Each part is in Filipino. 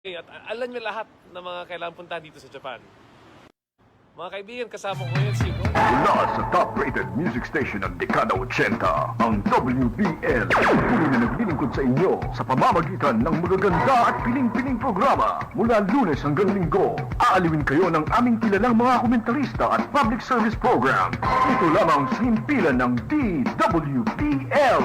At alam niyo lahat ng mga kailangan punta dito sa Japan. Mga kaibigan, kasama ko ngayon si Mula sa top-rated music station ng dekada 80, ang WBL patuloy na naglilingkod sa inyo sa pamamagitan ng magaganda at piling-piling programa. Mula Lunes hanggang Linggo, aaliwin kayo ng aming kilalang mga komentarista at public service program. Ito lamang sa himpilan ng DWBL.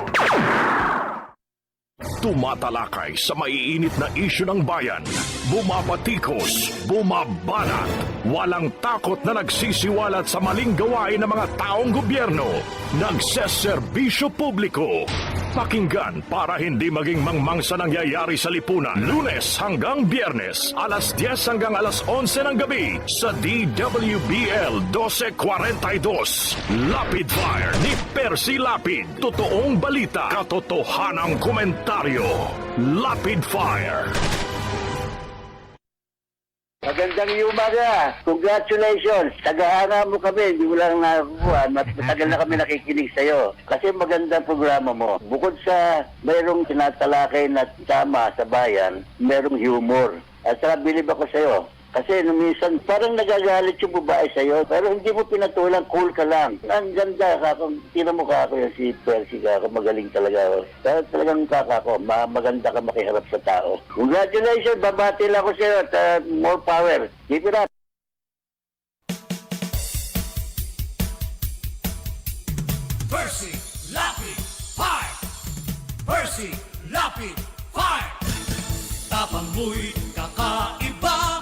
Tumatalakay sa maiinit na isyu ng bayan. Bumabatikos, bumabanat. Walang takot na nagsisiwalat sa maling gawain ng mga taong gobyerno. Nagseserbisyo publiko. Pakinggan para hindi maging mangmang sa nangyayari sa lipunan. Lunes hanggang Biyernes, alas 10 hanggang alas 11 ng gabi sa DWBL 1242. Lapid Fire ni Percy Lapid. Totoong balita, katotohanang komentaryo. Lapid Fire. Magandang umaga. Congratulations. Tagahanga mo kami. Hindi mo lang nakukuha. Matagal na kami nakikinig sa'yo. Kasi magandang programa mo. Bukod sa mayroong tinatalakay na tama sa bayan, mayroong humor. At saka bilib ako sa'yo. Kasi minsan parang nagagalit yung babae sa'yo, pero hindi mo pinatulang, cool ka lang. Ang ganda ka, tinan mo ka ako yung si Percy ka, magaling talaga. Pero talagang kaka ko, maganda ka makiharap sa tao. Congratulations, babati lang ako sa'yo at more power. Keep it up. Percy Lapid Fire! Percy Lapid Fire! Tapang mo'y kakaiba,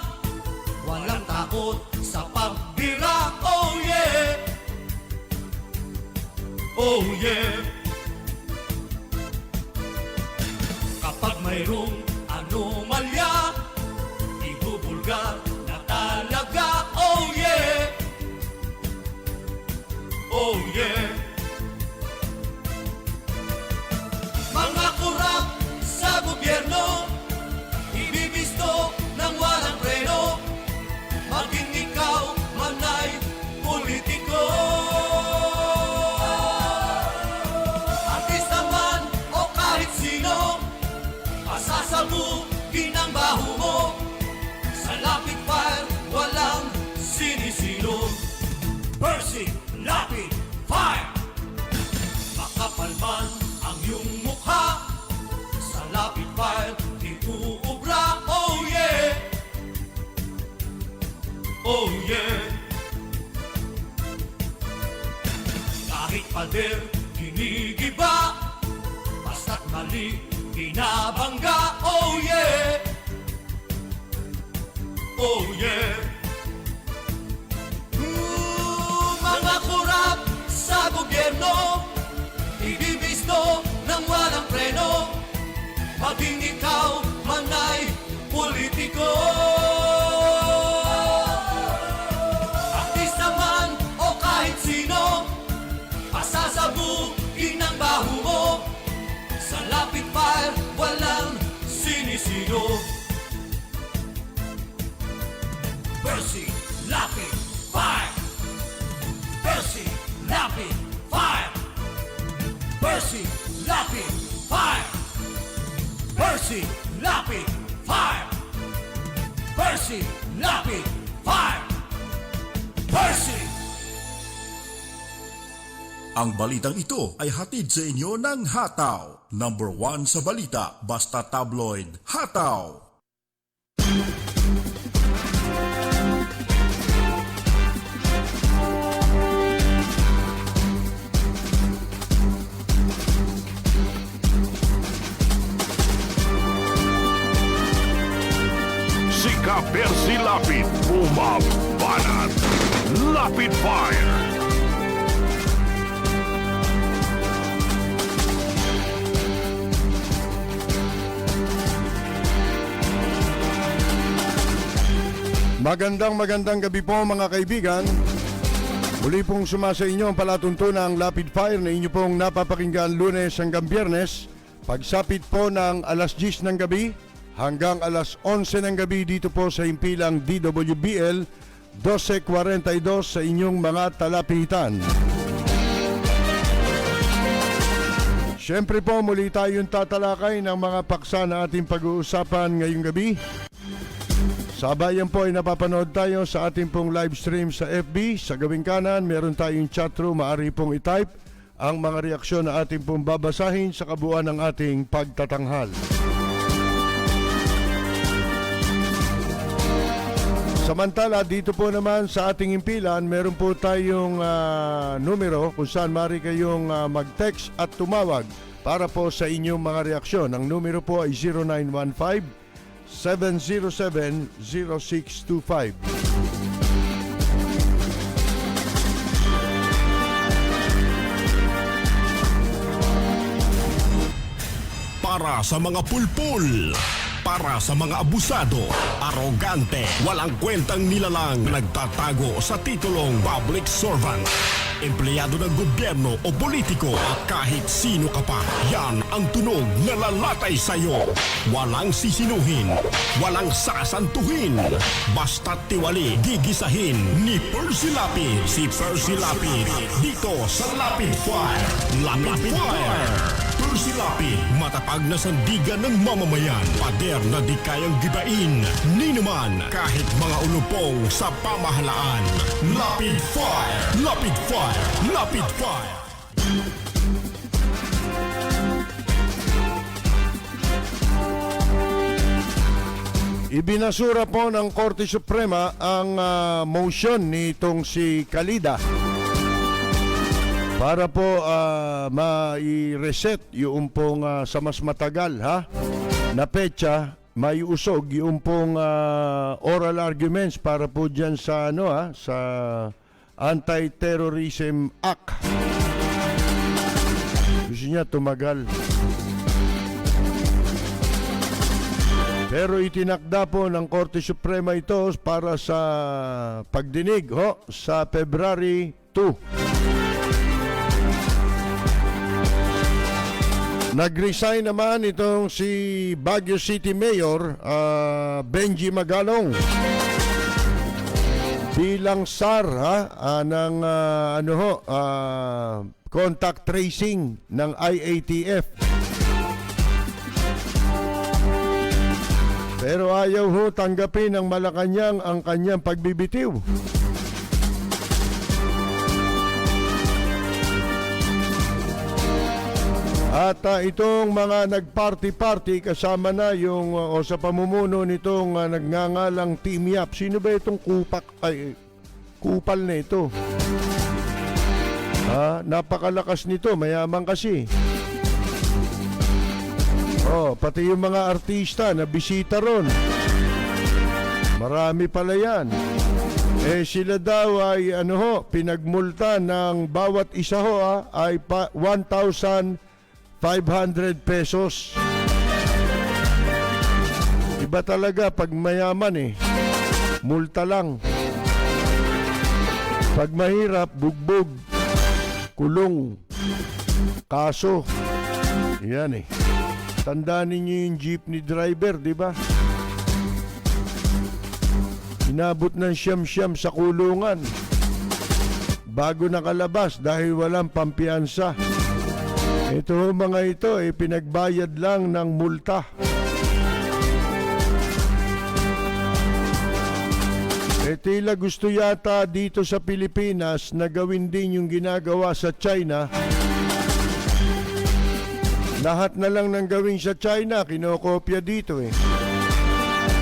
walang takot sa pagbira. Oh yeah! Oh yeah! Kapag mayroong anomalya, ibubulgar na talaga. Oh yeah! Oh yeah! Mga kurap sa gobyerno, ibibisto ng walang preno. Maging ikaw man ay politiko, artista man o kahit sino, pasasabugin ang baho mo. Sa Lapid Fire, walang sinisino. Percy Lapid Fire! Makapal man ang iyong mukha, sa Lapid Fire di uubra. Oh yeah! Oh yeah! Kahit pader, ginigiba, basta't mali, binabangga. Oh yeah! Oh yeah! Mga kurap sa gobyerno, ibibisto ng walang preno. Maging ikaw man ay politiko, artista man o kahit sino, pasasabugin ang baho mo. Sa Lapid Fire, walang sinisino. Percy Lapid Fire! Percy Lapid Fire! Percy Lapid Fire! Percy Lapid Fire! Percy Lapid Fire! Percy! Ang balitang ito ay hatid sa inyo ng Hataw. Number 1 sa balita, basta tabloid. Hataw! Sika Percy Lapid, bumabanat. Lapid Fire. Magandang gabi po mga kaibigan. Muli pong sumasa inyo ang palatuntunang Lapid Fire na inyo pong napapakinggan Lunes hanggang Biyernes. Pagsapit po ng alas 10 ng gabi hanggang alas 11 ng gabi dito po sa himpilang DWBL 1242 sa inyong mga talapitan. Siyempre po muli tayong tatalakay ng mga paksa na ating pag-uusapan ngayong gabi. Sabayan po ay napapanood tayo sa ating pong live stream sa FB. Sa gawing kanan, meron tayong chat room. Maaari pong i-type ang mga reaksyon na ating pong babasahin sa kabuuan ng ating pagtatanghal. Samantala, dito po naman sa ating impilan, meron po tayong numero kung saan maaari kayong mag-text at tumawag para po sa inyong mga reaksyon. Ang numero po ay 0915-707-0625. Para sa mga pulpul, para sa mga abusado, arogante, walang kwentang nilalang, nagtatago sa titulong public servant, empleyado ng gobyerno o politiko at kahit sino ka pa, yan ang tunog na lalatay sa'yo. Walang sisinuhin, walang sasantuhin, basta't tiwali, gigisahin ni Percy Lapid. Si Percy Lapid, dito sa Lapid Fire. Lapid Fire! Percy Lapid, matapag na sandigan ng mamamayan, pader na di kayang gibain, ni naman kahit mga ulupong sa pamahalaan. Lapid Fire! Lapid Fire! Lapid Fire! Ibinasura po ng Korte Suprema ang motion nitong si Calida para po ma-reset yung pong sa mas matagal na petsa, may usog yung pong oral arguments para po dyan sa sa Anti-Terrorism Act. Gusto niya tumagal. Pero itinakda po ng Korte Suprema ito para sa pagdinig sa February 2. Nag-resign naman itong si Baguio City Mayor Benji Magalong bilang SAR ng contact tracing ng IATF. Pero ayaw ho tanggapin ng Malacanang ang kanyang pagbibitiw. At itong mga nagparty-party kasama na yung o sa pamumuno nitong nagngangalang Team Yap. Sino ba itong kupal na ito? Napakalakas nito, mayaman kasi. Pati yung mga artista na bisita ron. Marami pala yan. Sila daw ay pinagmulta ng bawat isa ay 1,500 pesos. Iba talaga pag mayaman multa lang. Pag mahirap, bugbog, kulong, kaso. Yan Tandaan ninyo yung jeepney driver, di ba? Inabot ng siyam-siyam sa kulungan bago nakalabas dahil walang pampiyansa. Ito mga ito pinagbayad lang ng multa. Tila gusto yata dito sa Pilipinas na gawin din yung ginagawa sa China. Lahat na lang ng gawin sa China, kinokopya dito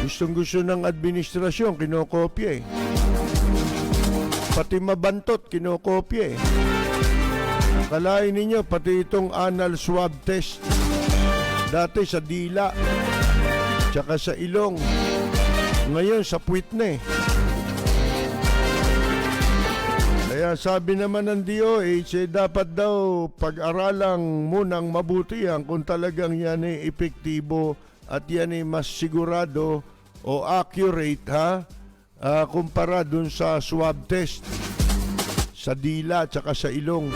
Gustong-gusto ng administrasyon, kinokopya Pati mabantot, kinokopya Kalain ninyo, pati itong anal swab test. Dati sa dila, tsaka sa ilong. Ngayon sa puwit na Kaya sabi naman ng DOH, dapat daw pag-aralang munang mabuti kung talagang yan epektibo at yan mas sigurado o accurate kumpara dun sa swab test sa dila at saka sa ilong.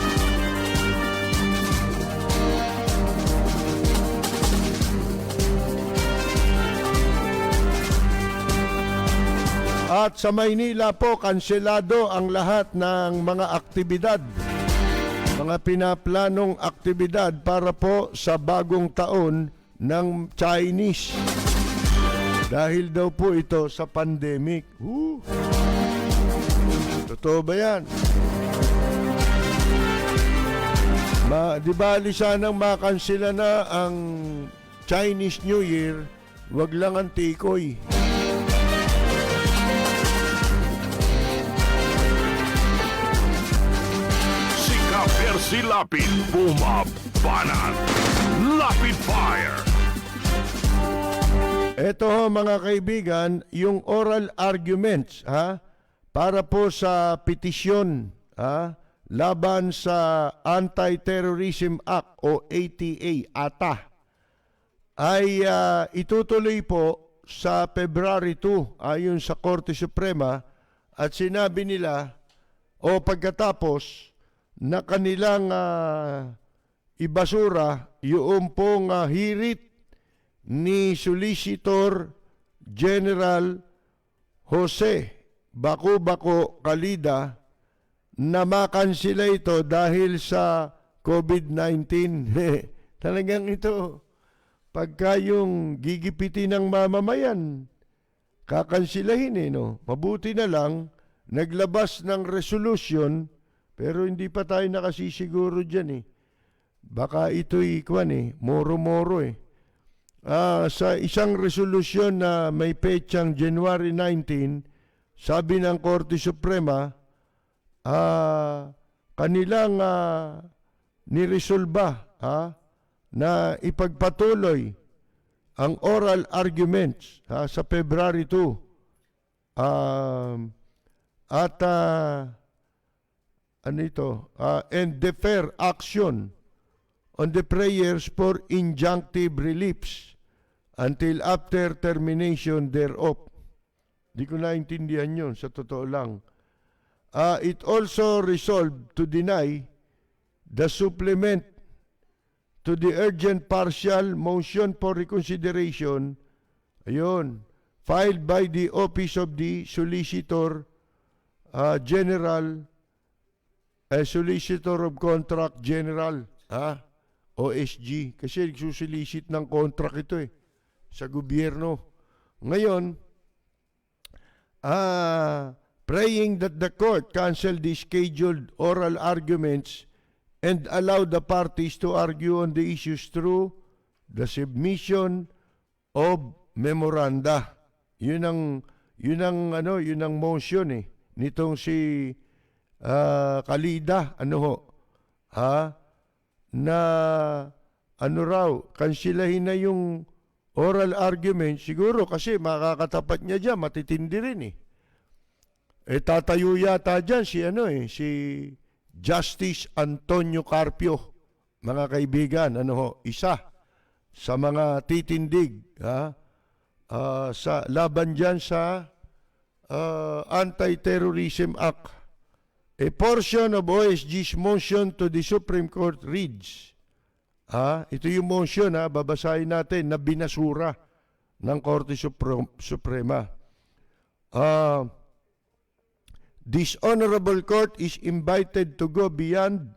At sa Maynila po, kanselado ang lahat ng mga aktibidad, mga pinaplanong aktibidad para po sa bagong taon ng Chinese. Dahil daw po ito sa pandemic. Totoo ba yan? Di ba sanang makansila na ang Chinese New Year, wag lang ang tikoy. Si Ka-Percy Lapid, bumabanat. Lapid Fire. Ito ho mga kaibigan, yung oral arguments para po sa petisyon laban sa Anti-Terrorism Act o ATA ay itutuloy po sa February 2 ayon sa Korte Suprema, at sinabi nila o pagkatapos na kanilang ibasura yung pong hirit ni Solicitor General Jose Baco Calida na makansila ito dahil sa COVID-19. Talagang ito, pagka yung gigipiti ng mamamayan, kakansilahin no? Mabuti na lang, naglabas ng resolution, pero hindi pa tayo nakasisiguro dyan Baka ito'y moro-moro sa isang resolusyon na may petsang January 19, sabi ng Korte Suprema, kanilang niresolba na ipagpatuloy ang oral arguments sa February 2 and defer action on the prayers for injunctive reliefs until after termination thereof. Di ko naintindihan yun, sa totoo lang. It also resolved to deny the supplement to the urgent partial motion for reconsideration, filed by the Office of the Solicitor General, Solicitor of Contract General, OSG, kasi nagsusolicit ng contract ito sa gobyerno. Ngayon, praying that the court cancel the scheduled oral arguments and allow the parties to argue on the issues through the submission of memoranda. Yun ang motion nitong si Calida, na kansilahin na yung oral argument, siguro kasi makakatapat niya dyan, matitindi rin tatayo yata dyan si Justice Antonio Carpio, mga kaibigan, isa sa mga titindig sa laban dyan sa Anti-Terrorism Act. A portion of OSG's motion to the Supreme Court reads, ito yung motion, babasahin natin, na binasura ng Korte Suprema. This honorable court is invited to go beyond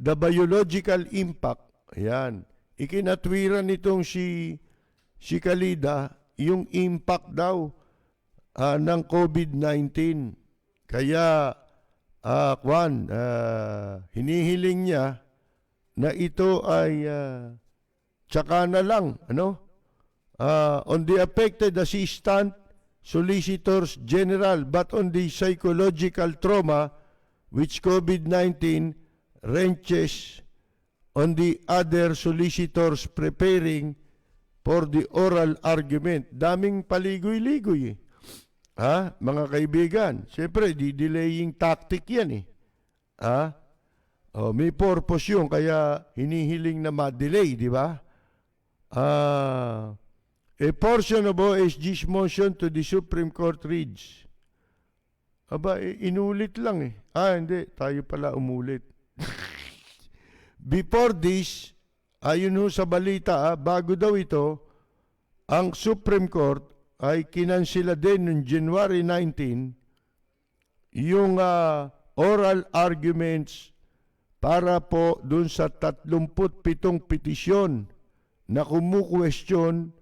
the biological impact. Ayan. Ikinatwiran nitong si Calida yung impact daw ng COVID-19. Kaya hinihiling niya na ito ay tsaka na lang on the affected assistant solicitors general, but on the psychological trauma which COVID-19 wrenches on the other solicitors preparing for the oral argument. Daming paligoy-ligoy mga kaibigan. Siyempre, di-delaying tactic yan may purpose yun, kaya hinihiling na ma-delay, di ba? A portion of OSG's motion to the Supreme Court reads. Inulit lang hindi, tayo pala umulit. Before this, ayon sa balita, bago daw ito, ang Supreme Court ay kinansila din noong January 19 yung oral arguments para po dun sa 37 petisyon na kumukwestiyon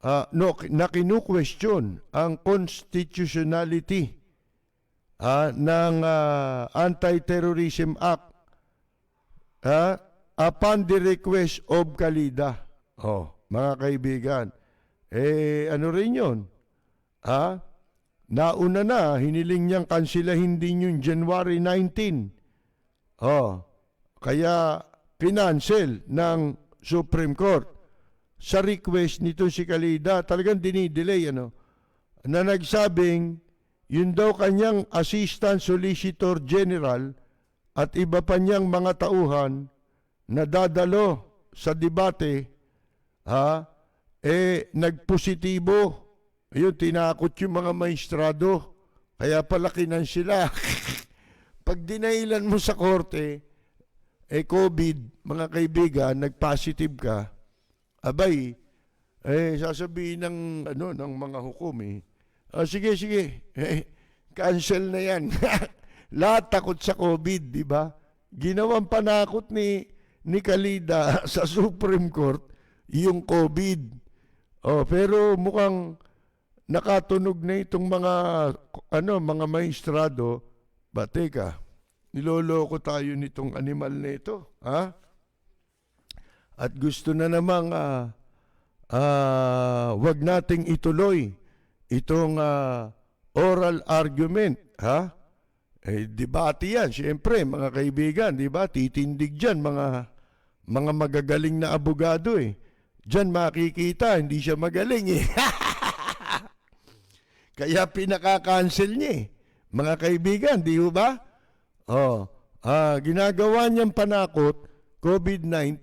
na kinu-question ang constitutionality ng Anti-Terrorism Act upon the request of Kalida. Mga kaibigan, ano rin yun? Nauna na, hiniling niyang kansilahin din yung January 19. Kaya kinancel ng Supreme Court sa request nito si Kalida. Talagang dinidelay, na nagsabing yun daw kanyang Assistant Solicitor General at iba pa niyang mga tauhan na dadalo sa debate, nagpositibo. Ayun, tinakot yung mga maestrado. Kaya pala sila. Pag dinailan mo sa korte, COVID, mga kaibigan, nag-positive ka, abay, sasabihin ng mga hukom, sige, cancel na yan. Lahat takot sa COVID, di ba? Ginawang panakot ni Kalida sa Supreme Court yung COVID. Pero mukhang nakatunog na itong mga maestrado. Teka, niloloko tayo nitong animal na ito, At gusto na namang wag nating ituloy itong oral argument, debate yan, siyempre, mga kaibigan, di ba? Titindig dyan, mga magagaling na abogado, Diyan makikita, hindi siya magaling, Kaya pinaka-cancel niya, mga kaibigan, di ba? Ginagawa niyang panakot, COVID-19.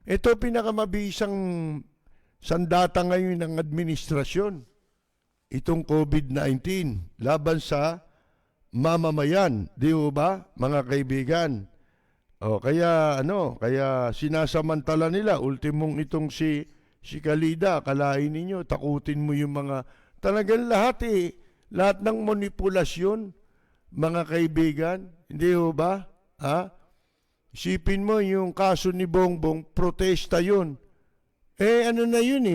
Ito pinakamabisang sandata ngayon ng administrasyon. Itong COVID-19 laban sa mamamayan, di ba, mga kaibigan? Kaya sinasamantala nila ultimong itong si Kalida, kalain ninyo, takutin mo yung mga talagang lahat ng manipulasyon, mga kaibigan, hindi ba? Isipin mo yung kaso ni Bongbong, protesta yun. Ano na yun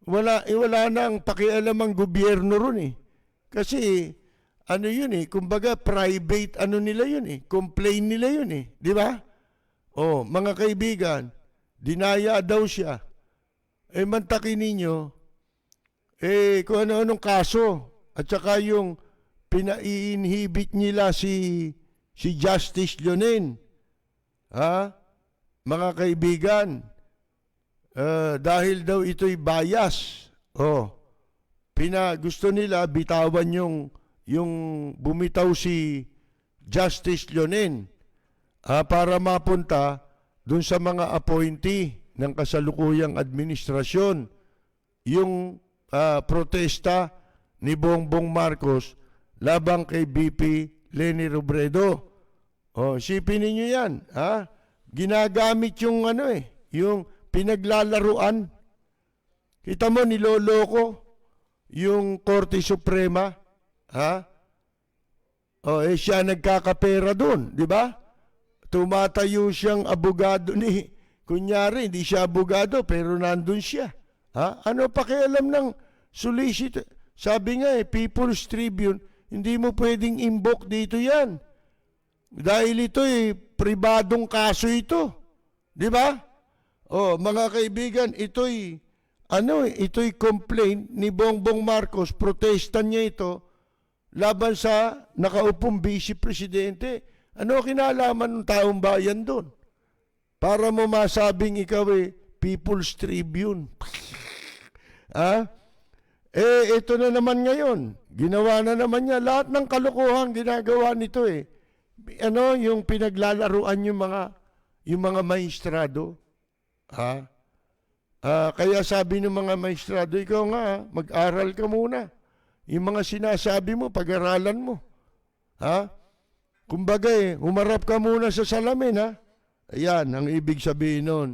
Wala nang pakialam ang gobyerno ron Kasi kumbaga private nila yun complaint nila yun di ba? Mga kaibigan, dinaya daw siya. Mantakin ninyo, kung ano-anong kaso, at saka yung pina-inhibit nila si Justice Leonen. Mga kaibigan, dahil daw ito'y bias. Gusto nila bitawan yung bumitaw si Justice Leonen para mapunta dun sa mga appointee ng kasalukuyang administrasyon. Yung protesta ni Bongbong Marcos labang kay BP Leni Robredo. Sipin ninyo yan, ginagamit yung yung pinaglalaruan. Kita mo, niloloko yung Korte Suprema, siya nagkakapera doon, di ba? Tumatayo siyang abogado kunyari, hindi siya abogado, pero nandun siya. Ano pakialam ng solicitor? Sabi nga People's Tribune, hindi mo pwedeng invoke dito yan. Dahil ito pribadong kaso ito. Di ba? Mga kaibigan, ito'y complaint ni Bongbong Marcos, protestan niya ito laban sa nakaupong vice presidente. Ano kinalaman ng taong bayan doon? Para mo masabing ikaw People's Tribune. Ito na naman ngayon. Ginawa na naman niya. Lahat ng kalokohan ginagawa nito yung pinaglalaruan yung mga maestrado. Kaya sabi ng mga maestrado, ikaw nga, mag-aral ka muna. Yung mga sinasabi mo, pag-aralan mo. Kumbaga humarap ka muna sa salamin, Ayan, ang ibig sabihin nun.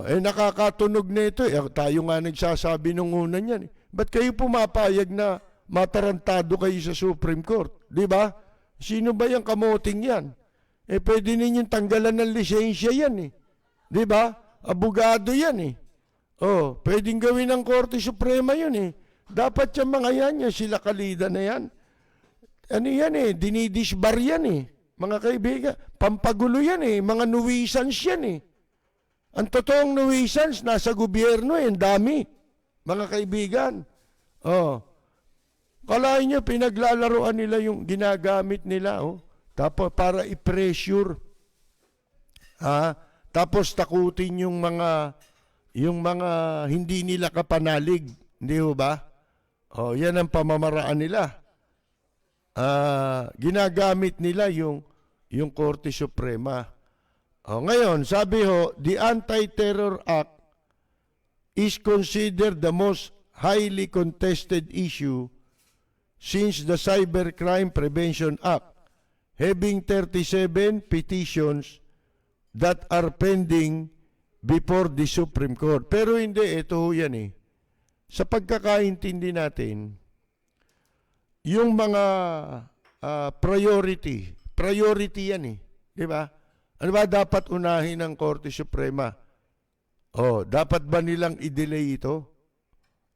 Nakakatunog na ito. Tayo nga nagsasabi nung una niyan. Ba't kayo pumapayag na matarantado kayo sa Supreme Court? Di ba? Sino ba yung kamoting yan? Pwede ninyong tanggalan ng lisensya yan Di ba? Abogado yan Oh, pwedeng gawin ng Korte Suprema yun eh. Dapat yung mga yan sila Kalida na yan. Ano yan eh, dinidisbar yan eh. Mga kaibigan, pampagulo yan eh, mga nuisance yan eh. Ang totoong nuisance, nasa gobyerno eh, ang dami. Mga kaibigan. Oh. Kalahin nyo, pinaglalaroan nila yung ginagamit nila, oh. Tapos para i-pressure. Tapos takutin yung mga hindi nila kapanalig. Hindi ho ba? Oh, yan ang pamamaraan nila. Ginagamit nila yung Korte Suprema. Oh, ngayon, sabi ho, the Anti-Terror Act is considered the most highly contested issue since the Cybercrime Prevention Act, having 37 petitions that are pending before the Supreme Court. Pero hindi, ito ho yan eh. Sa pagkakaintindi natin, yung mga priority yan eh. Di ba? Ano ba dapat unahin ng Korte Suprema? Oh, dapat ba nilang i-delay ito?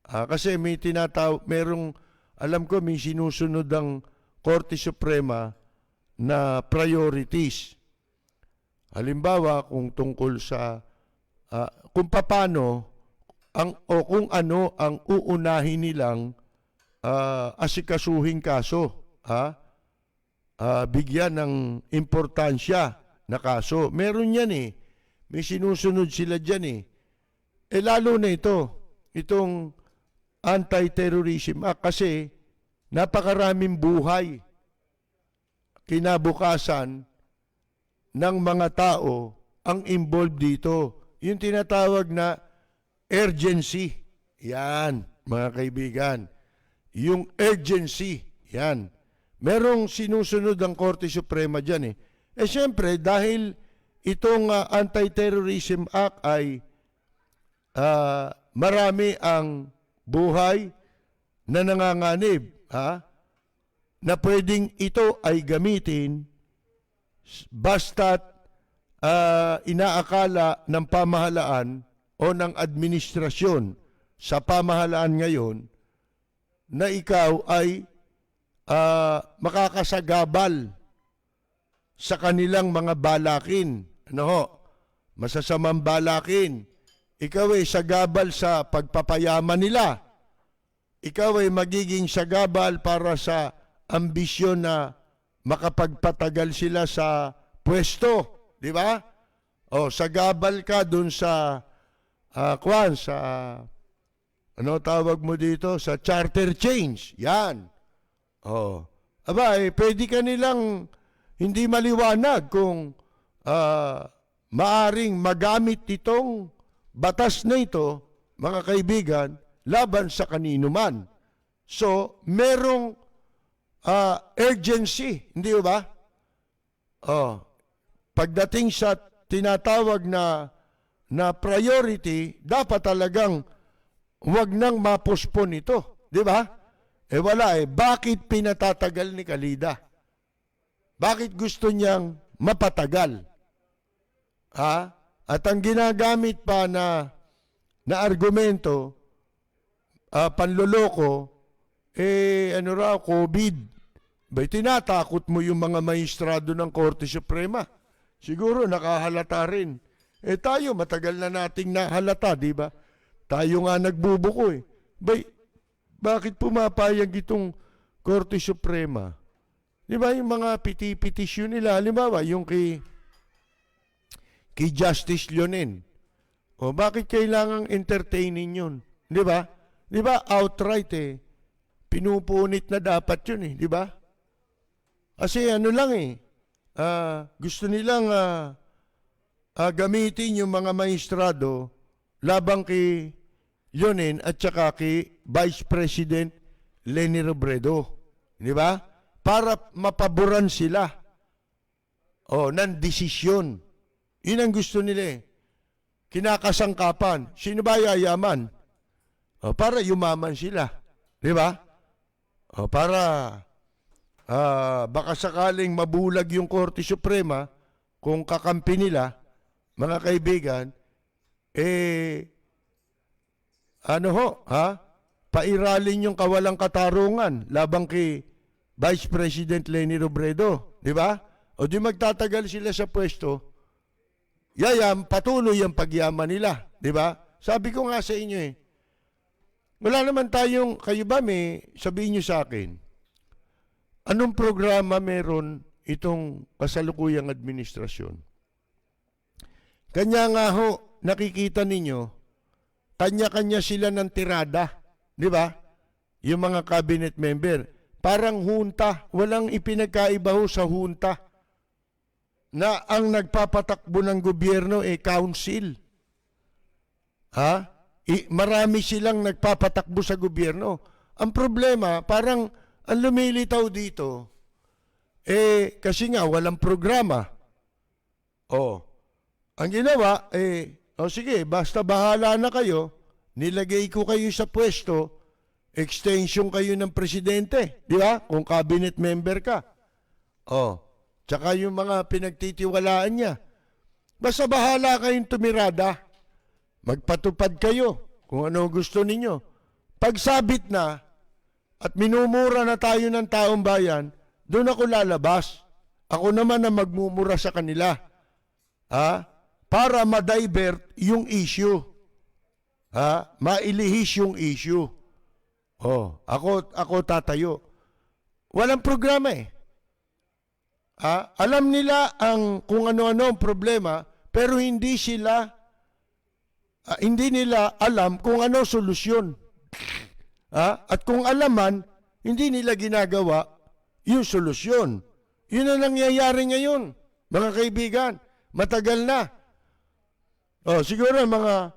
Kasi alam ko may sinusunod ang Korte Suprema na priorities. Halimbawa, kung tungkol sa kung paano kung ano ang uunahin nilang asikasuhing kaso, bigyan ng importansya na kaso. Meron yan eh. May sinusunod sila dyan eh. Lalo na itong Anti-Terrorism Act kasi napakaraming buhay kinabukasan ng mga tao ang involved dito. Yung tinatawag na urgency. Yan, mga kaibigan. Yung urgency. Yan. Merong sinusunod ang Korte Suprema dyan eh. Siyempre, dahil itong Anti-Terrorism Act ay marami ang buhay na nanganganib, na pwedeng ito ay gamitin basta't inaakala ng pamahalaan o ng administrasyon sa pamahalaan ngayon na ikaw ay makakasagabal sa kanilang mga balakin. Ano ho? Masasamang balakin. Ikaw ay sagabal sa pagpapayaman nila. Ikaw ay magiging sagabal para sa ambisyon na makapagpatagal sila sa pwesto. Di ba? O, sagabal ka dun sa ano tawag mo dito? Sa charter change. Yan. O. Aba, pwede ka nilang hindi maliwanag kung maaring magamit itong batas na ito, mga kaibigan, laban sa kanino man. So, merong urgency, hindi ba? Pagdating sa tinatawag na priority, dapat talagang wag nang mapospon ito. Di ba? Wala eh. Bakit pinatatagal ni Kalida? Bakit gusto niyang mapatagal? At ang ginagamit pa na argumento, panloloko, ano raw, COVID. Tinatakot mo yung mga maestrado ng Korte Suprema. Siguro nakahalata rin. Tayo, matagal na nating nahalata, di ba? Tayo nga nagbubuko eh. Bakit pumapayag itong Korte Suprema? Di ba yung mga piti-petisyon nila, halimbawa yung kay Justice Leonen. Bakit kailangang entertainin yun? Di ba? Di ba outright eh. Pinupunit na dapat yun eh. Di ba? Kasi ano lang eh. Gusto nilang gamitin yung mga maestrado labang kay Leonen at saka kay Vice President Leni Robredo. Di ba? Para mapaboran sila ng desisyon. Yun ang gusto nila eh. Kinakasangkapan. Sino ba yayaman? Para yumaman sila. Di ba? Para baka sakaling mabulag yung Korte Suprema kung kakampi nila, mga kaibigan, pairalin yung kawalang katarungan labang kay Vice President Leni Robredo, di ba? O di magtatagal sila sa pwesto, patuloy ang pagyaman nila, di ba? Sabi ko nga sa inyo wala naman tayong, kayo ba sabihin nyo sa akin, anong programa meron itong kasalukuyang administrasyon? Kanya nga nakikita ninyo, kanya-kanya sila ng tirada, di ba? Yung mga cabinet member, parang hunta, walang ipinagkaiba sa hunta na ang nagpapatakbo ng gobyerno council. Marami silang nagpapatakbo sa gobyerno. Ang problema, parang ang lumilitaw dito, kasi nga walang programa. Ang ginawa, sige, basta bahala na kayo, nilagay ko kayo sa pwesto, extension kayo ng presidente, di ba? Kung cabinet member ka. Tsaka yung mga pinagtitiwalaan niya. Basta bahala kayong tumirada. Magpatupad kayo kung ano gusto ninyo. Pagsabit na at minumura na tayo ng taong bayan, doon ako lalabas. Ako naman na magmumura sa kanila. Para ma-divert yung issue. Mailihis yung issue. Ako tatayo. Walang programa Alam nila kung ano-ano ang problema, pero hindi nila alam kung ano solusyon. At kung alaman, hindi nila ginagawa yung solusyon. Yun ang nangyayari ngayon, mga kaibigan. Matagal na. Siguro mga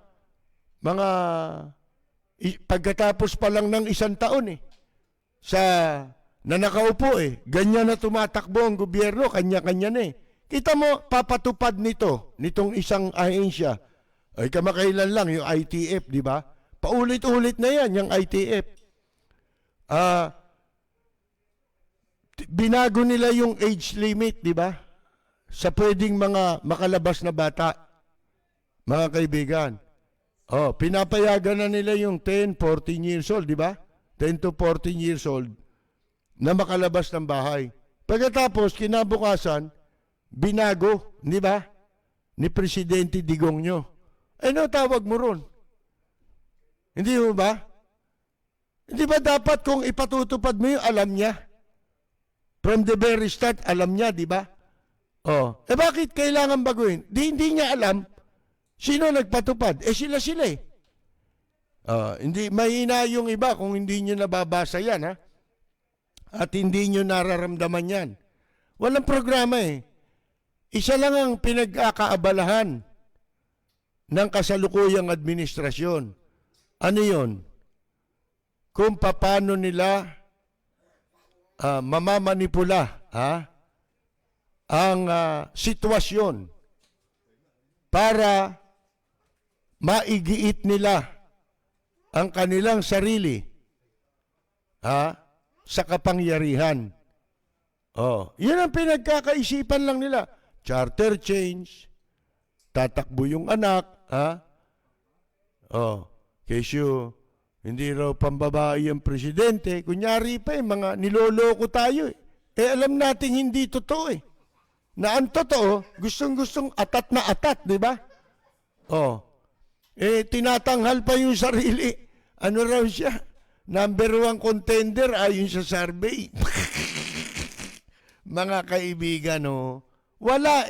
pagkatapos pa lang ng 1 taon na nakaupo ganyan na tumatakbo ang gobyerno, kanya-kanya na Kita mo, papatupad nitong isang ahensya. Kamakailan lang yung ITF, di ba? Paulit-ulit na yan, yung ITF. Binago nila yung age limit, di ba? Sa pwedeng mga makalabas na bata, mga kaibigan. Pinapayagan na nila yung 10, 14 years old, di ba? 10 to 14 years old na makalabas ng bahay. Pagkatapos, kinabukasan, binago, di ba? Ni Presidente Digongyo. Ano tawag mo ron? Hindi mo ba? Hindi ba dapat kung ipatutupad mo yung alam niya? From the very start, alam niya, di ba? Bakit kailangan baguhin? Hindi niya alam. Sino nagpatupad? Sila. Hindi, mahina yung iba kung hindi nyo nababasa yan, At hindi nyo nararamdaman yan. Walang programa Isa lang ang pinagkakaabalahan ng kasalukuyang administrasyon. Ano yun? Kung paano nila mamamanipula ang sitwasyon para maigiit nila ang kanilang sarili sa kapangyarihan. Yun ang pinagkakaisipan lang nila. Charter change, tatakbo yung anak, kesyo, hindi raw pambabae ang presidente. Kunyari pa mga niloloko tayo alam natin hindi totoo Na ang totoo, gustong-gustong atat na atat, di ba? Tinatanghal pa yung sarili. Ano raw siya? Number 1 contender ayon sa survey. Mga kaibigan, wala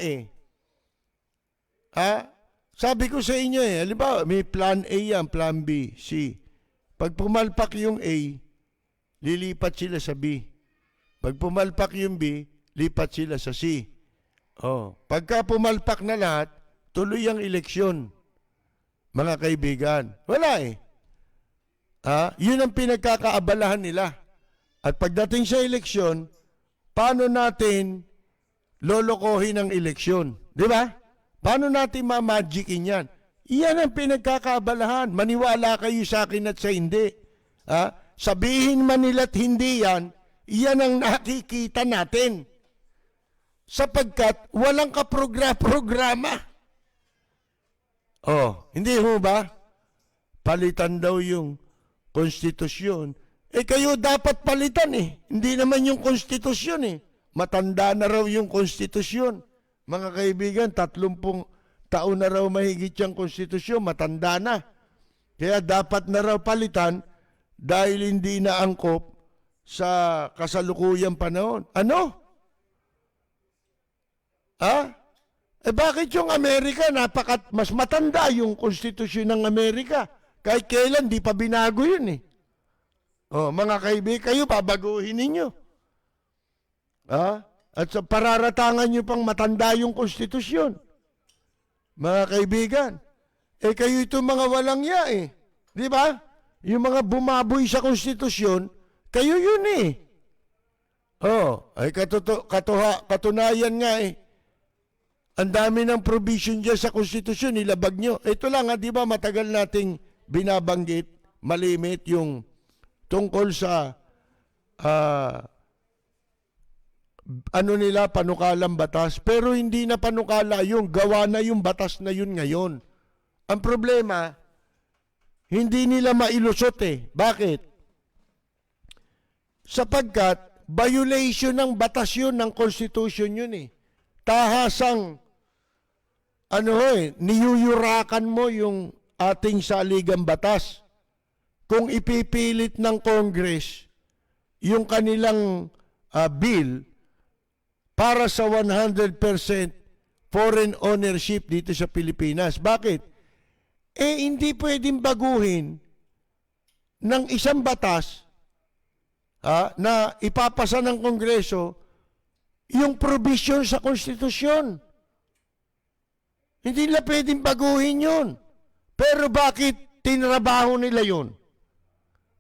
Sabi ko sa inyo halimbawa, may plan A yan, plan B, C. Pag pumalpak yung A, lilipat sila sa B. Pag pumalpak yung B, lipat sila sa C. Pagka pumalpak na lahat, tuloy ang eleksyon. Mga kaibigan, wala yun ang pinagkakaabalahan nila. At pagdating sa eleksyon, paano natin lolokohin ang eleksyon? Di ba? Paano natin mamagicin yan? Iyan ang pinagkakaabalahan. Maniwala kayo sa akin at sa hindi. Sabihin man nila't hindi yan, iyan ang nakikita natin. Sapagkat walang kaprograma. Hindi ho ba? palitan daw yung konstitusyon. Kayo dapat palitan Hindi naman yung konstitusyon Matanda na raw yung konstitusyon. Mga kaibigan, 30 taon na raw mahigit yung konstitusyon, matanda na. Kaya dapat na raw palitan dahil hindi na angkop sa kasalukuyang panahon. Ano? Bakit yung Amerika mas matanda yung konstitusyon ng Amerika? Kahit kailan, di pa binago yun mga kaibigan, kayo babaguhin ninyo. At sa pararatangan nyo pang matanda yung konstitusyon. Mga kaibigan, kayo itong mga walang ya Di ba? Yung mga bumaboy sa konstitusyon, kayo yun katunayan nga ang dami ng provision dyan sa konstitusyon, nilabag nyo. Ito lang di ba matagal nating binabanggit, malimit yung tungkol sa panukalang batas. Pero hindi na panukala yung gawa na yung batas na yun ngayon. Ang problema, hindi nila mailusot Bakit? Sapagkat violation ng batas yun, ng Constitution yun Tahasang niyuyurakan mo yung ating saligang batas. Kung ipipilit ng Congress yung kanilang bill para sa 100% foreign ownership dito sa Pilipinas. Bakit? Hindi pwedeng baguhin ng isang batas na ipapasa ng Kongreso yung provision sa konstitusyon. Hindi nila pwedeng baguhin yun. Pero bakit tinrabaho nila yun?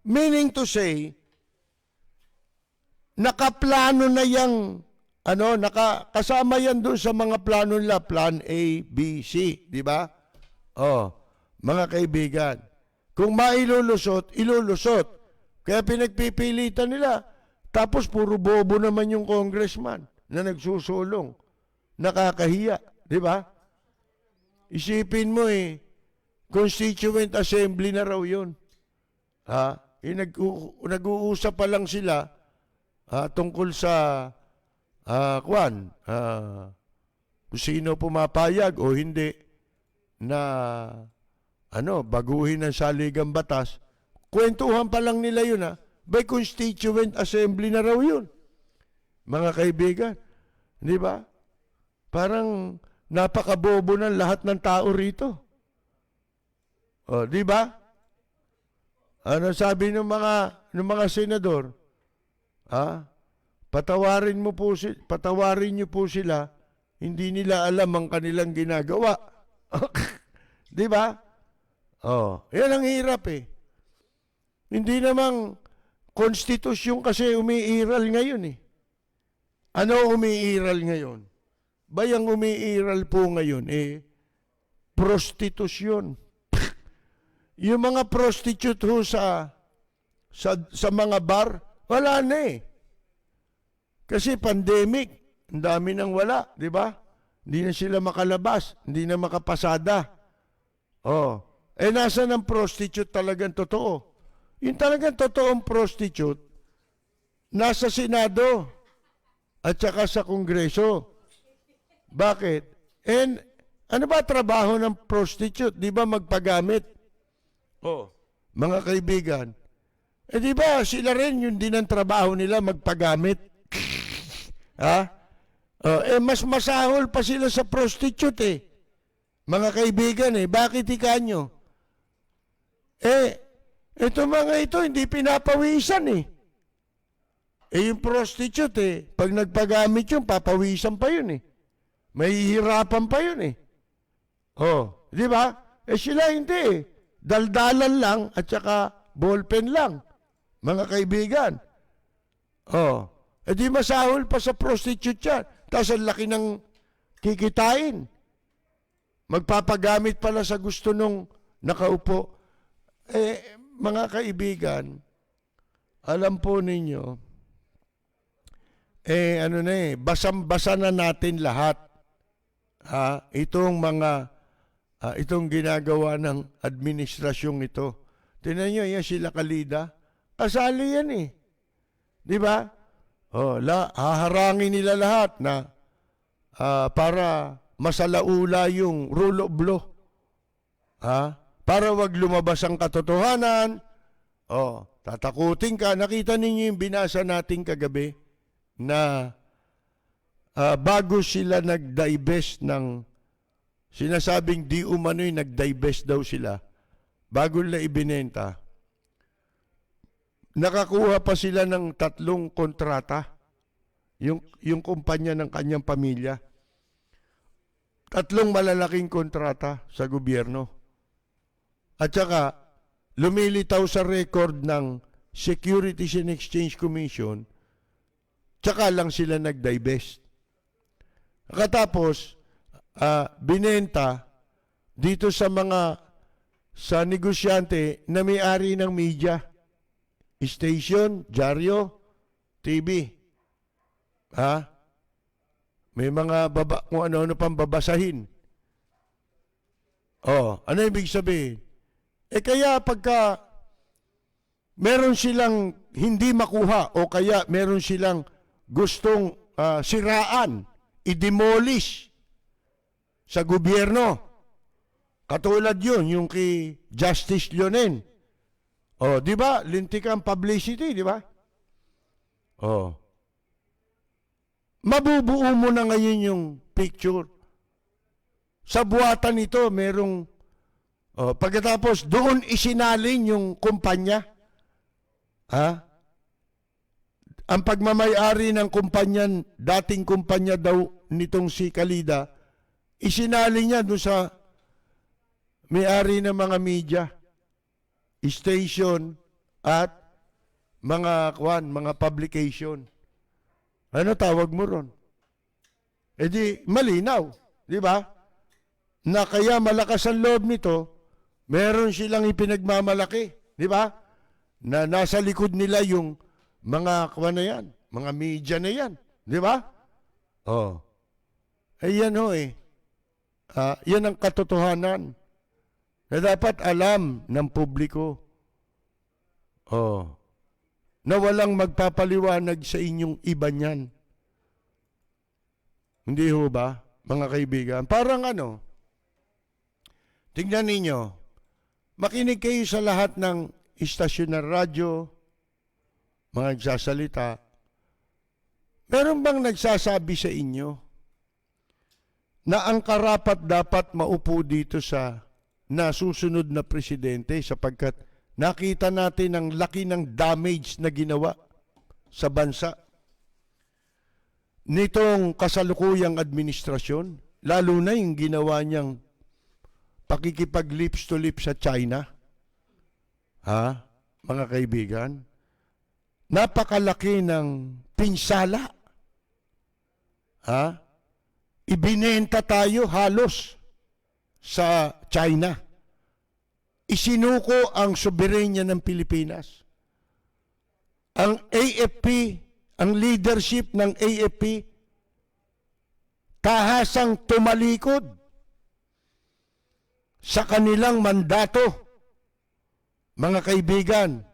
Meaning to say, nakaplano na yung, kasama yan doon sa mga plano nila, Plan A, B, C, di ba? Mga kaibigan, kung mailulusot, ilulusot. Kaya pinagpipilitan nila. Tapos puro bobo naman yung congressman na nagsusulong. Nakakahiya, di ba? Isipin mo Constituent Assembly na raw yun. Nag-uusap pa lang sila tungkol sa kung sino pumapayag o hindi na baguhin ang saligang batas. Kwentuhan pa lang nila yun by Constituent Assembly na raw yun. Mga kaibigan, di ba? Parang napakabobo ng lahat ng tao rito. Di ba? Ano sabi ng mga senador? Patawarin niyo po sila, hindi nila alam ang kanilang ginagawa. Di ba? Yan ang hirap Hindi namang konstitusyon kasi umiiral ngayon Ano umiiral ngayon? Bayang umiiral po ngayon prostitusyon. Yung mga prostitute sa mga bar, wala na Kasi pandemic, ang dami nang wala, di ba? Hindi na sila makalabas, hindi na makapasada. Nasaan ang prostitute talagang totoo? Yung talagang totoong prostitute, nasa Senado at saka sa Kongreso. Bakit? Ano ba trabaho ng prostitute? Di ba magpagamit? Mga kaibigan, di ba sila rin yun din ang trabaho nila magpagamit? Mas masahol pa sila sa prostitute Mga kaibigan bakit ikanyo? Ito mga ito hindi pinapawisan yung prostitute pag nagpagamit yun, papawisan pa yun May hirapan pa yun di ba? Sila hindi daldalan lang at saka ballpen lang. Mga kaibigan. Di masahol pa sa prostitute yan. Tapos ang laki ng kikitain. Magpapagamit pala sa gusto nung nakaupo. Mga kaibigan, alam po ninyo, basang-basa na natin lahat. Itong mga itong ginagawa ng administrasyong ito. Tingnan nyo, yan sila Kalida. Kasali yan eh. Di ba? Haharangin nila lahat na para masalaula yung rule of law. Para wag lumabas ang katotohanan. Tatakutin ka. Nakita ninyo yung binasa natin kagabi na bago sila nag-divest ng sinasabing di umano'y nag-divest daw sila. Bago nila ibinenta, nakakuha pa sila ng 3 kontrata. Yung kumpanya ng kanyang pamilya. 3 malalaking kontrata sa gobyerno. At saka, lumilitaw sa record ng Securities and Exchange Commission, tsaka lang sila nag-divest. Katapos, binenta dito sa negosyante na may-ari ng media, station, dyaryo, TV. May mga kung ano-ano pang babasahin. Ano ibig sabihin? Kaya pagka meron silang hindi makuha o kaya meron silang gustong siraan, i-demolish sa gobyerno. Katulad yun, yung kay Justice Leonen. Di ba? Lintik ang publicity, di ba? Mabubuo mo na ngayon yung picture. Sa buwatan nito, merong pagkatapos doon isinalin yung kumpanya. Ang pagmamayari ng kumpanya, dating kumpanya daw nitong si Kalida, isinalin niya doon sa may-ari ng mga media, station, at mga publication. Ano tawag mo ron? Di malinaw, di ba? Na kaya malakas ang loob nito, meron silang ipinagmamalaki, di ba? Na nasa likod nila yung mga na yan, mga media na yan, di ba? Yan yan ang katotohanan na dapat alam ng publiko. Na walang magpapaliwanag sa inyong iba niyan. Hindi ho ba, mga kaibigan? Parang tingnan ninyo, makinig kayo sa lahat ng istasyon ng radyo, mga nagsasalita. Meron bang nagsasabi sa inyo na ang karapat dapat maupo dito sa nasusunod na presidente sapagkat nakita natin ang laki ng damage na ginawa sa bansa nitong kasalukuyang administrasyon, lalo na yung ginawa niyang pakikipag-lips to lips sa China. Mga kaibigan, napakalaki ng pinsala. Ibinenta tayo halos sa China. Isinuko ang soberenya ng Pilipinas. Ang AFP, ang leadership ng AFP, tahasang tumalikod sa kanilang mandato. Mga kaibigan,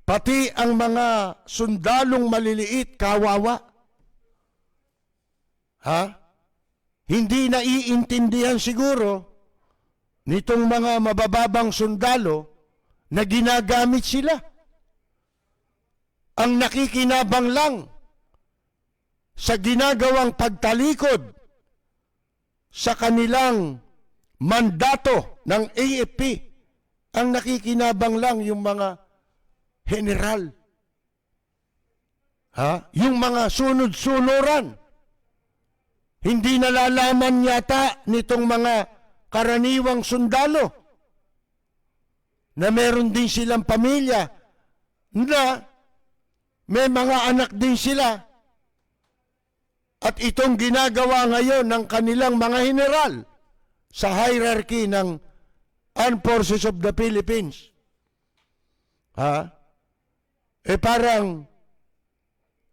pati ang mga sundalong maliliit, kawawa. Hindi naiintindihan siguro nitong mga mabababang sundalo na ginagamit sila. Ang nakikinabang lang sa ginagawang pagtalikod sa kanilang mandato ng AFP, ang nakikinabang lang yung mga general. Yung mga sunod-sunuran. Hindi nalalaman yata nitong mga karaniwang sundalo na meron din silang pamilya, na may mga anak din sila, at itong ginagawa ngayon ng kanilang mga general sa hierarchy ng Armed Forces of the Philippines. Parang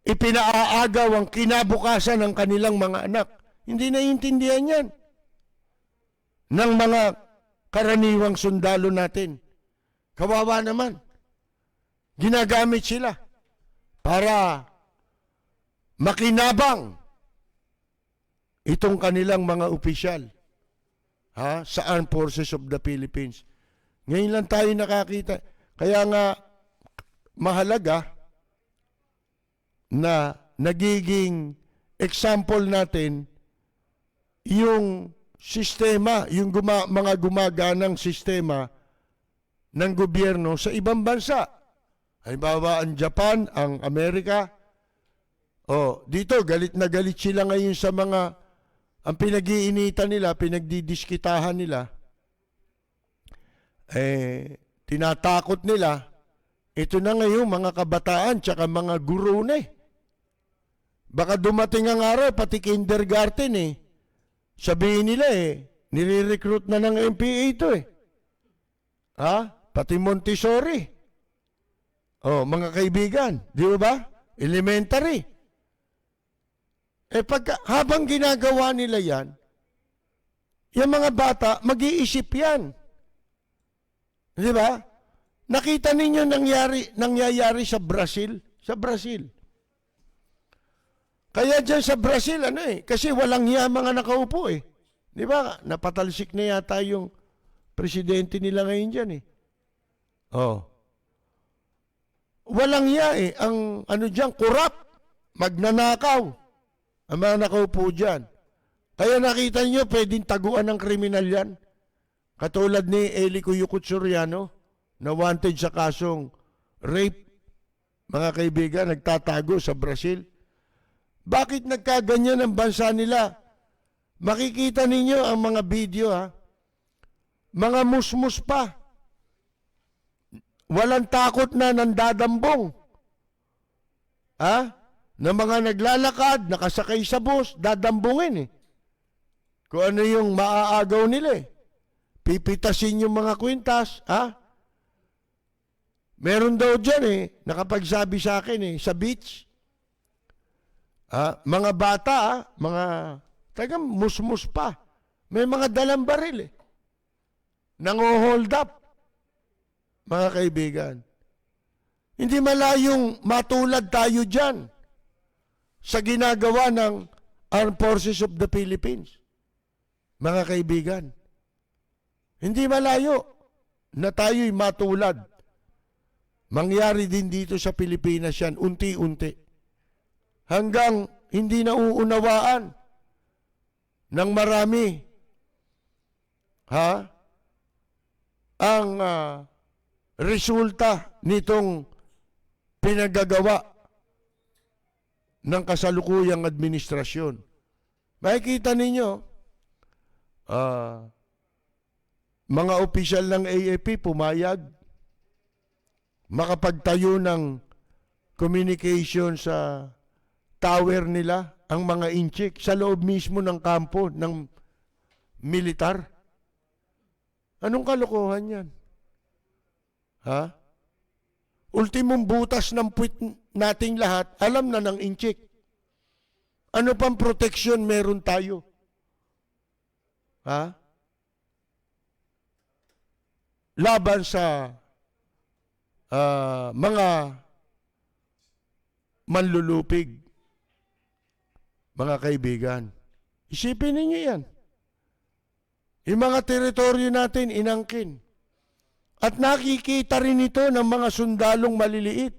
ipinaagaw ang kinabukasan ng kanilang mga anak. Hindi naiintindihan yan. ng mga karaniwang sundalo natin. Kawawa naman. Ginagamit sila para makinabang itong kanilang mga opisyal sa Armed Forces of the Philippines. Ngayon lang tayo nakakita. Kaya nga mahalaga na nagiging example natin yung sistema, yung mga gumaganang sistema ng gobyerno sa ibang bansa. Halimbawa ang Japan, ang Amerika. Dito galit na galit sila ngayon sa mga ang pinag-iinitan nila, pinagdidiskitahan nila. Tinatakot nila. Ito na ngayon mga kabataan tsaka mga guro na Baka dumating ang araw, pati kindergarten Sabihin nila nire-recruit na ng MPA ito Pati Montessori. Mga kaibigan, di ba? Elementary. Habang ginagawa nila yan, yung mga bata, mag-iisip yan. Di ba? Nakita ninyo nangyayari sa Brazil? Sa Brazil. Kaya dyan sa Brazil, kasi walang hiya mga nakaupo Di ba? Napatalsik na yata yung presidente nila ngayon dyan Walang hiya Ang dyan, kurap. Magnanakaw. Ang mga nakaupo dyan. Kaya nakita niyo, pwedeng taguan ng kriminal yan. Katulad ni Eli Cuyucot Soriano, na wanted sa kasong rape. Mga kaibigan, nagtatago sa Brazil. Bakit nagkaganyan ang bansa nila? Makikita ninyo ang mga video Mga musmus pa. Walang takot na nandadambong. Na mga naglalakad, nakasakay sa bus, dadambungin Kung ano yung maaagaw nila Pipitasin yung mga kwintas, Meron daw dyan nakapagsabi sa akin sa beach. Mga bata, mga tagang musmus pa. May mga dalang baril Nango-hold up. Mga kaibigan. Hindi malayong matulad tayo dyan sa ginagawa ng Armed Forces of the Philippines. Mga kaibigan. Hindi malayo na tayo'y matulad. Mangyari din dito sa Pilipinas yan, unti-unti. Hanggang hindi nauunawaan ng marami ang resulta nitong pinagagawa ng kasalukuyang administrasyon. Makikita ninyo, mga opisyal ng AFP pumayag makapagtayo ng communication sa tower nila, ang mga inchik, sa loob mismo ng kampo ng militar. Anong kalokohan yan? Ultimong butas ng puwit nating lahat, alam na ng inchik. Ano pang proteksyon meron tayo? Laban sa mga manlulupig. Mga kaibigan, isipin ninyo yan. Yung mga teritoryo natin, inangkin. At nakikita rin ito ng mga sundalong maliliit.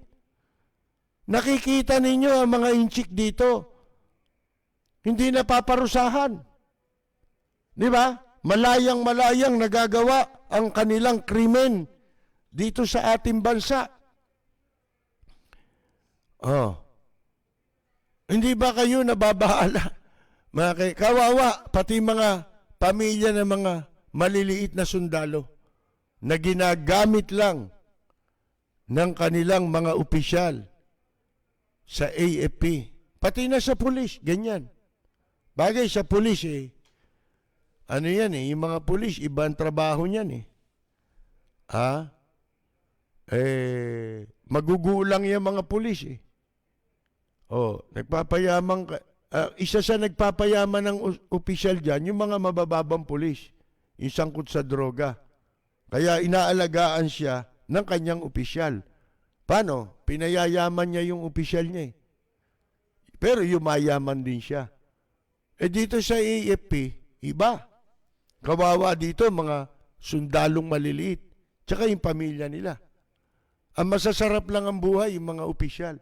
Nakikita ninyo ang mga inchik dito. Hindi napaparusahan. Di ba? Malayang-malayang nagagawa ang kanilang krimen dito sa ating bansa. Hindi ba kayo nababahala? Kawawa, pati mga pamilya ng mga maliliit na sundalo na ginagamit lang ng kanilang mga opisyal sa AFP. Pati na sa pulis, ganyan. Bagay sa pulis yung mga pulis, ibang trabaho niyan magugulang yung mga pulis nagpapayaman isa sa nagpapayaman ng opisyal dyan, yung mga mabababang pulis. yung sangkot sa droga. Kaya inaalagaan siya ng kanyang opisyal. Paano? Pinayayaman niya yung opisyal niya eh. Pero yumayaman din siya. Eh dito sa AFP, iba. Kawawa dito mga sundalong maliliit. Tsaka yung pamilya nila. Ang masasarap lang ang buhay, yung mga opisyal.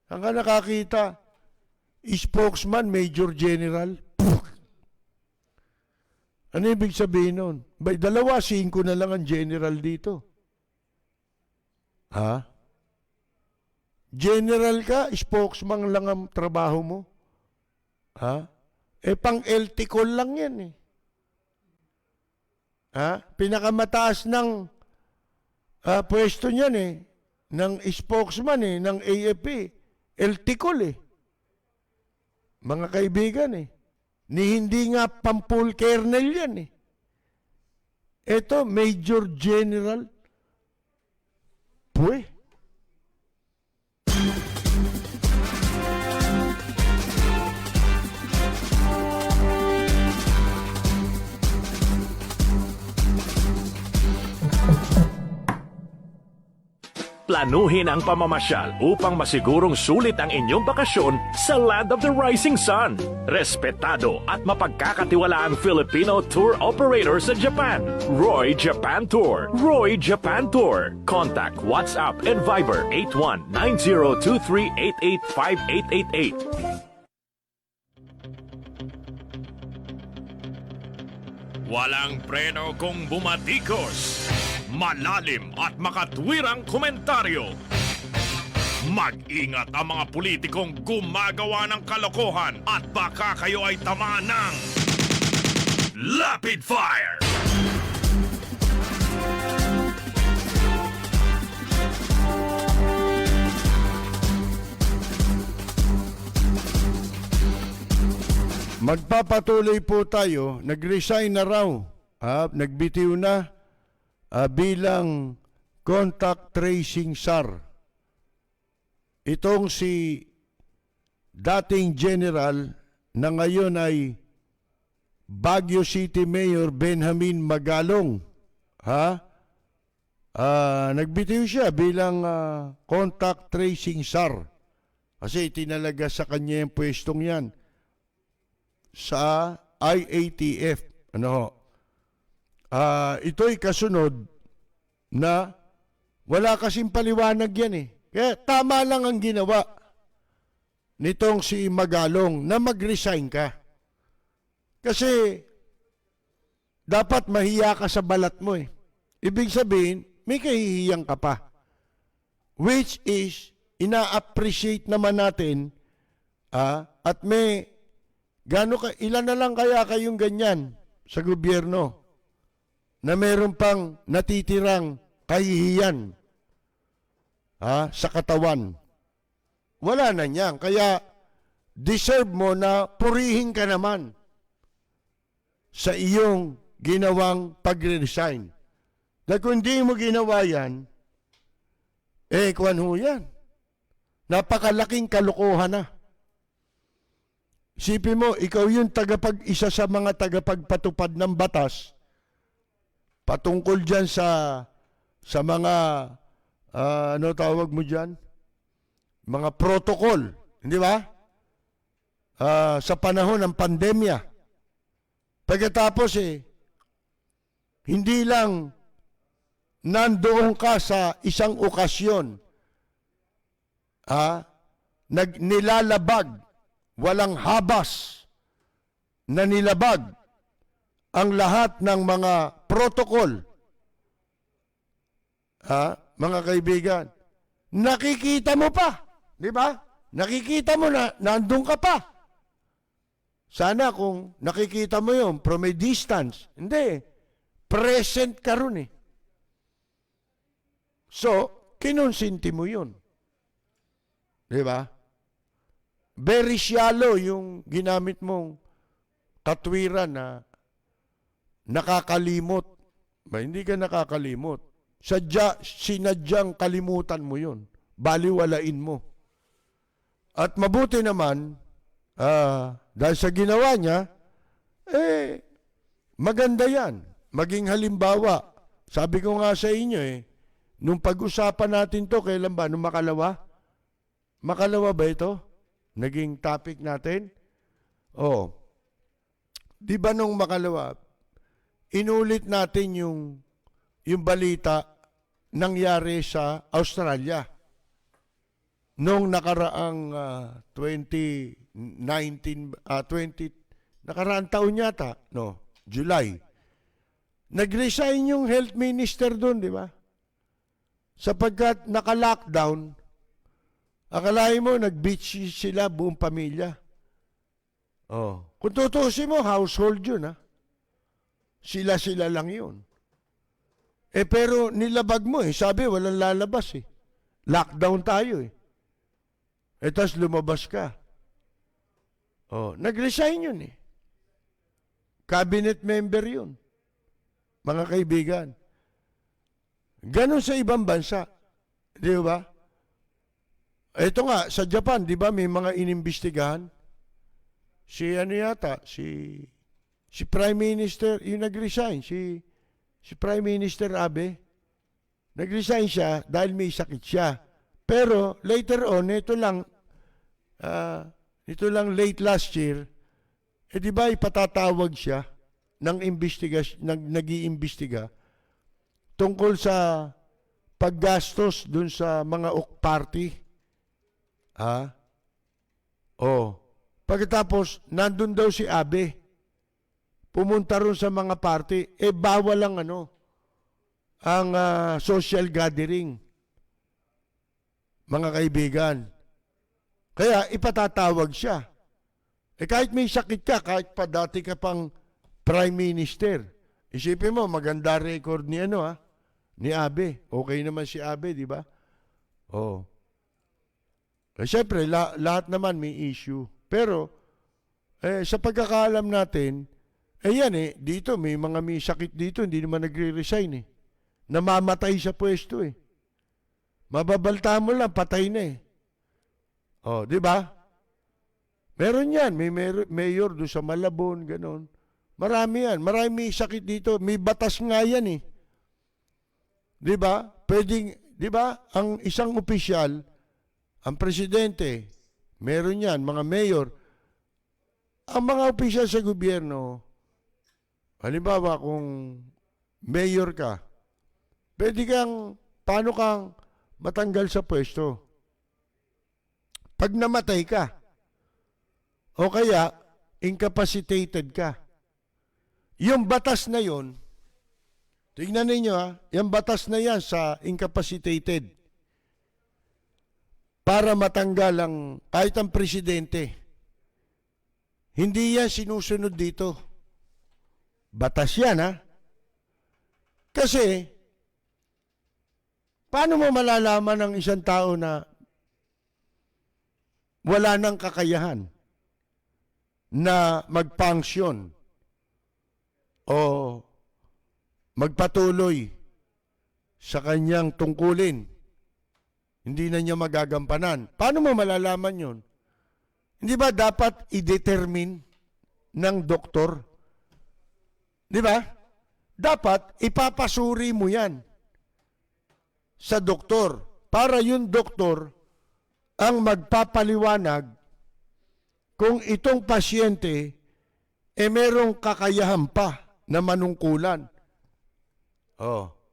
Ang ka nakakita, spokesman, Major General. Ano ibig sabihin nun? 2, 5 na lang ang general dito. Ha? General ka, spokesman lang ang trabaho mo. Ha? Eh, pang LTCOL lang yan eh. Ha? Pinakamataas ng pwesto niyan eh, ng spokesman eh, ng AFP. LTCOL eh. Mga kaibigan eh. Ni hindi nga pampul kernel yan eh. Ito, Major General. Puwe. Planuhin ang pamamasyal upang masigurong sulit ang inyong bakasyon sa Land of the Rising Sun. Respetado at mapagkakatiwalaang Filipino tour operator sa Japan. Roy Japan Tour. Roy Japan Tour. Contact WhatsApp and Viber 81-9023-8888. Walang preno kung bumatikos. Malalim at makatwirang komentaryo. Mag-ingat ang mga politikong gumagawa ng kalokohan at baka kayo ay tamaan ng Lapid Fire! Magpapatuloy po tayo. Nag-resign na raw. Nagbitiw na. Bilang contact tracing SAR. Itong si dating general na ngayon ay Baguio City Mayor Benjamin Magalong. Nagbitiw siya bilang contact tracing SAR. Kasi itinalaga sa kanya yung pwestong yan sa IATF. Ito'y kasunod na wala kasing paliwanag yan eh. Kaya tama lang ang ginawa nitong si Magalong na mag-resign ka. Kasi dapat mahiya ka sa balat mo eh. Ibig sabihin, may kahihiyang ka pa. Which is, ina-appreciate naman natin at may ilan na lang kaya kayong ganyan sa gobyerno na meron pang natitirang kahihiyan sa katawan. Wala na niyan. Kaya deserve mo na purihin ka naman sa iyong ginawang pag-resign. Dahil kung hindi mo ginawa yan, kuwan ho yan. Napakalaking kalokohan na. Isipin mo, ikaw yung isa sa mga tagapagpatupad ng batas patungkol dyan sa mga, ano tawag mo dyan? Mga protocol, hindi ba? Sa panahon ng pandemya. Pagkatapos hindi lang nandoon ka sa isang okasyon, nilalabag, walang habas na nilabag ang lahat ng mga protocol. Mga kaibigan, nakikita mo pa, di ba? Nakikita mo na nandun ka pa. Sana kung nakikita mo yun from a distance, hindi, present ka ron eh. So, kinonsinti mo yun. Di ba? Very shallow yung ginamit mong katwiran na nakakalimot. Hindi ka nakakalimot. Sinadyang kalimutan mo yun. Baliwalain mo. At mabuti naman, dahil sa ginawa niya, maganda yan. Maging halimbawa. Sabi ko nga sa inyo nung pag-usapan natin to, kailan ba? Nung makalawa? Makalawa ba ito? Naging topic natin? Oh. Di ba nung makalawa, inulit natin yung balita nangyari sa Australia. Nung nakaraang 2019, nakaraang taon yata, no, July. Nag-resign yung health minister doon, di ba? Sapagkat naka-lockdown, akalain mo, nag-beach sila buong pamilya. Oh. Kung tutusin mo, household yun, ha? Sila-sila lang yun. Pero nilabag mo, sabi, walang lalabas, Lockdown tayo, tapos lumabas ka. Oh, nag-resign yun, Cabinet member yun. Mga kaibigan. Ganon sa ibang bansa. Di ba? Ito nga, sa Japan, di ba, may mga inimbestigahan? Si Prime Minister, yung nag-resign, si Prime Minister Abe, nag-resign siya dahil may sakit siya. Pero later on, ito lang late last year, di ba ipatatawag siya ng nag-iimbestiga tungkol sa paggastos dun sa mga party. Pagkatapos, nandun daw si Abe. Pumunta ron sa mga party. Bawal ang ang social gathering. Mga kaibigan. Kaya ipatatawag siya. Kahit may sakit ka, kahit pa dati ka pang Prime Minister, isipin mo, maganda record ni ni Abe. Okay naman si Abe, di ba? Oh. Siyempre, lahat naman may issue. Pero, sa pagkakaalam natin, dito, may mga may sakit dito, hindi naman nagre-resign Namamatay sa pwesto Mababalta mo lang, patay na Oh, di ba? Meron yan, may mayor doon sa Malabon, ganon. Marami yan, marami sakit dito. May batas nga yan Di ba? Pwedeng, di ba? Ang isang opisyal, ang presidente, meron yan, mga mayor. Ang mga opisyal sa gobyerno, halimbawa kung mayor ka, pwede paano kang matanggal sa pwesto? Pag namatay ka, o kaya incapacitated ka. Yung batas na yon, tingnan ninyo yung batas na yan sa incapacitated, para matanggal kahit ang presidente. Hindi yan sinusunod dito. Batas yan, Kasi, paano mo malalaman ng isang tao na wala nang kakayahan na mag-function o magpatuloy sa kanyang tungkulin? Hindi na niya magagampanan. Paano mo malalaman yun? Hindi ba dapat i-determine ng doktor? Di ba? Dapat ipapasuri mo yan sa doktor para yung doktor ang magpapaliwanag kung itong pasyente merong kakayahan pa na manungkulan.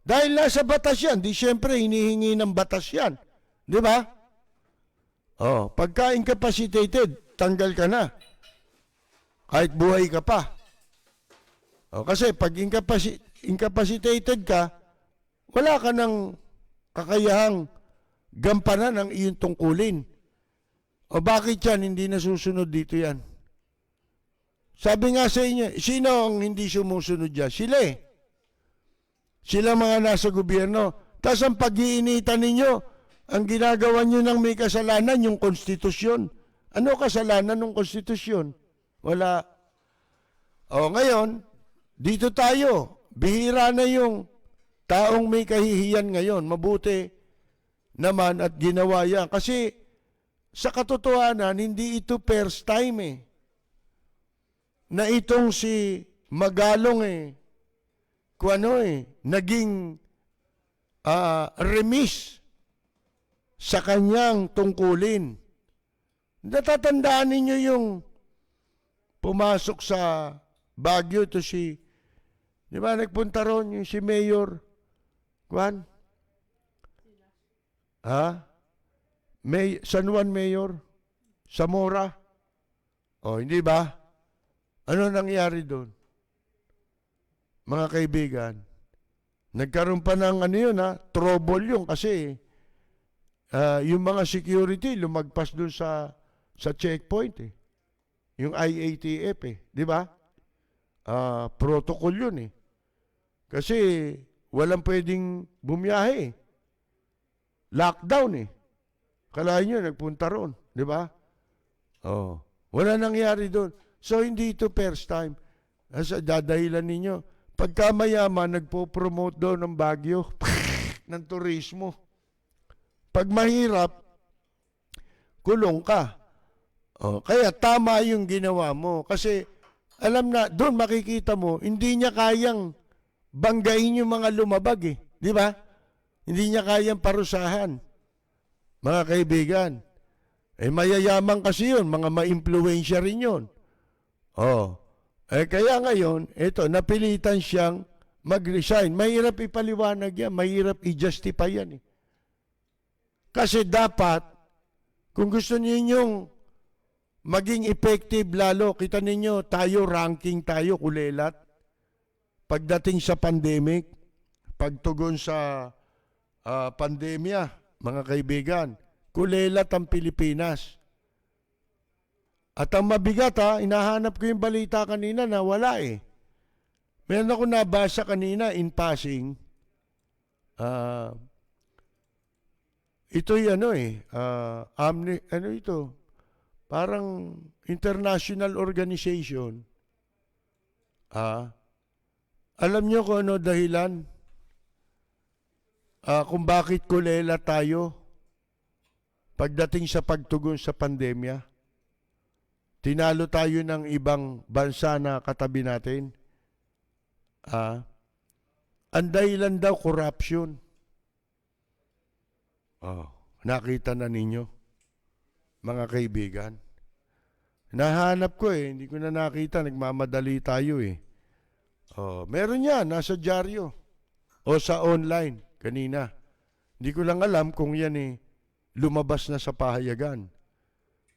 Dahil nasa batas yan, di siyempre hinihingi ng batas yan. Di ba? Pagka incapacitated, tanggal ka na. Kahit buhay ka pa. Kasi pag incapacitated ka, wala ka ng kakayahang gampanan ang iyong tungkulin. Bakit yan? Hindi nasusunod dito yan. Sabi nga sa inyo, sino ang hindi sumusunod dyan? Sila Sila mga nasa gobyerno. Tapos ang pag-iinitan ninyo, ang ginagawa nyo ng may kasalanan, yung konstitusyon. Ano kasalanan ng konstitusyon? Wala. Ngayon, dito tayo. Bihira na yung taong may kahihiyan ngayon. Mabuti naman at ginawa yan. Kasi sa katotohanan, hindi ito first time na itong si Magalong kung ano naging remis sa kanyang tungkulin. Natatandaan ninyo yung pumasok sa Baguio to si, di ba nagpunta ron yung si Mayor Juan? San Juan Mayor? Zamora? O, hindi ba? Ano nangyari doon? Mga kaibigan, nagkaroon pa ng ano yun trouble yun kasi yung mga security lumagpas doon sa checkpoint Yung IATF di ba? Protocol yun Kasi walang pwedeng bumiyahe Lockdown Kalahin nyo, nagpunta ron, di ba? Wala nangyari doon. So, hindi ito first time. Dadahilan ninyo. Pagka mayaman, nagpo-promote doon ng Baguio ng turismo. Pag mahirap, kulong ka. Kaya tama yung ginawa mo. Kasi, alam na, doon makikita mo, hindi niya kayang banggain yung mga lumabag Di ba? Hindi niya kayang parusahan. Mga kaibigan, mayayaman kasi yun, mga ma-impluensya rin yun. Kaya ngayon, napilitan siyang mag-resign. Mahirap ipaliwanag yan, mahirap i-justify yan Kasi dapat, kung gusto ninyong maging effective lalo, kita ninyo, ranking tayo, kulelat. Pagdating sa pandemic, pagtugon sa pandemya, mga kaibigan, kulelat ang Pilipinas. At ang mabigat hinahanap ko yung balita kanina na wala Meron ako nabasa kanina in passing. Ito ito? Parang international organization. Alam nyo kung ano dahilan? Kung bakit kulela tayo pagdating sa pagtugon sa pandemya. Tinalo tayo ng ibang bansa na katabi natin. Ang dahilan daw, corruption. Nakita na ninyo, mga kaibigan. Nahanap ko hindi ko na nakita, nagmamadali tayo meron yan, nasa dyaryo o sa online kanina. Hindi ko lang alam kung yan lumabas na sa pahayagan